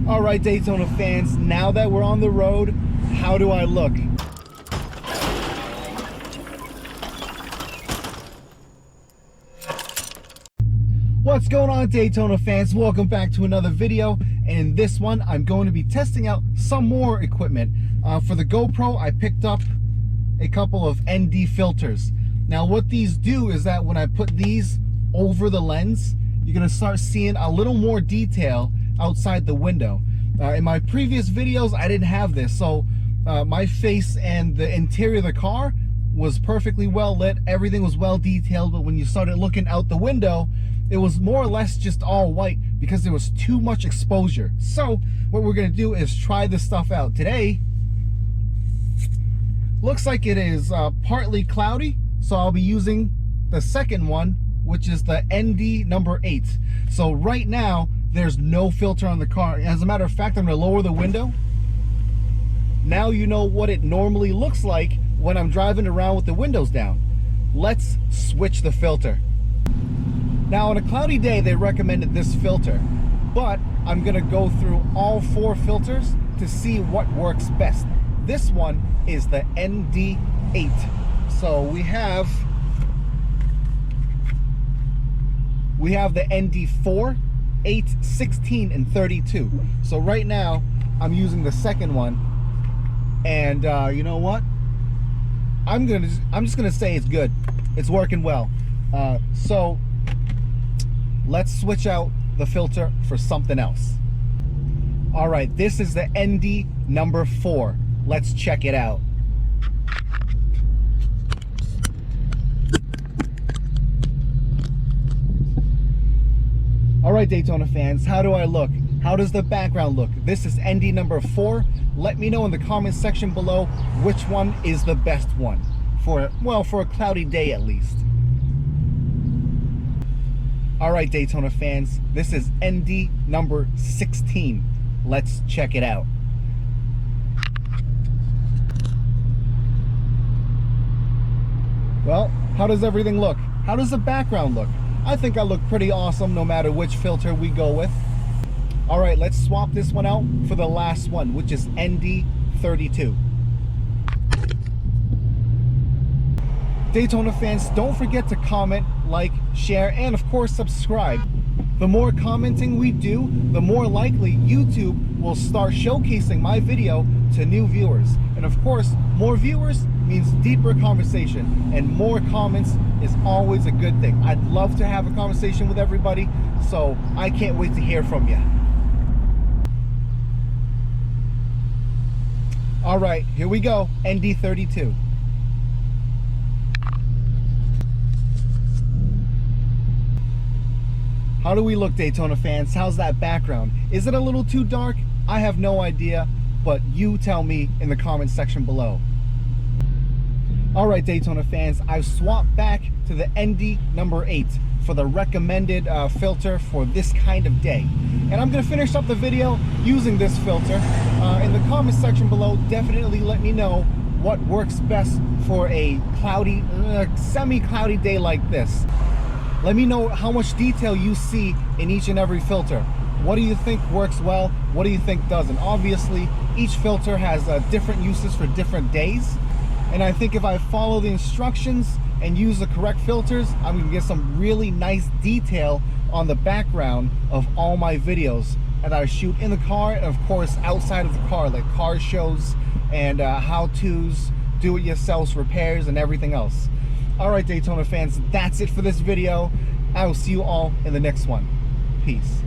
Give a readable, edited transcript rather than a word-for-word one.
All right, Daytona fans, now that we're on the road, how do I look? What's going on, Daytona fans? Welcome back to another video. And in this one, I'm going to be testing out some more equipment. For the GoPro, I picked up a couple of ND filters. Now, what these do is that when I put these over the lens, you're going to start seeing a little more detail outside the window. In my previous videos, I didn't have this, so my face and the interior of the car was perfectly well lit. Everything was well detailed, but when you started looking out the window, it was more or less just all white because there was too much exposure. So what we're going to do is try this stuff out. Today, looks like it is partly cloudy, so I'll be using the second one, which is the ND number 8. So right now, there's no filter on the car. As a matter of fact, I'm going to lower the window. Now you know what it normally looks like when I'm driving around with the windows down. Let's switch the filter. Now, on a cloudy day, they recommended this filter, but I'm going to go through all 4 filters to see what works best. This one is the ND8. So we have the ND4, 8, 16, and 32. So right now, I'm using the second one, and you know what? I'm just gonna say it's good. It's working well. So let's switch out the filter for something else. All right, this is the ND number 4. Let's check it out. All right, Daytona fans, how do I look? How does the background look? This is ND number 4. Let me know in the comment section below which one is the best one for, well, for a cloudy day at least. All right, Daytona fans, this is ND number 16. Let's check it out. Well, how does everything look? How does the background look? I think I look pretty awesome no matter which filter we go with. All right, let's swap this one out for the last one, which is ND32. Daytona fans, don't forget to comment, like, share, and of course subscribe. The more commenting we do, the more likely YouTube will start showcasing my video to new viewers. And of course, more viewers means deeper conversation, and more comments is always a good thing. I'd love to have a conversation with everybody, so I can't wait to hear from you. All right, here we go, ND32. How do we look, Daytona fans? How's that background? Is it a little too dark? I have no idea, but you tell me in the comment section below. All right, Daytona fans, I've swapped back to the ND number 8 for the recommended filter for this kind of day. And I'm gonna finish up the video using this filter. In the comment section below, definitely let me know what works best for a cloudy, semi-cloudy day like this. Let me know how much detail you see in each and every filter. What do you think works well? What do you think doesn't? Obviously, each filter has different uses for different days. And I think if I follow the instructions and use the correct filters, I'm gonna get some really nice detail on the background of all my videos that I shoot in the car, and of course outside of the car, like car shows and how-tos, do-it-yourself repairs, and everything else. All right, Daytona fans, that's it for this video. I will see you all in the next one. Peace.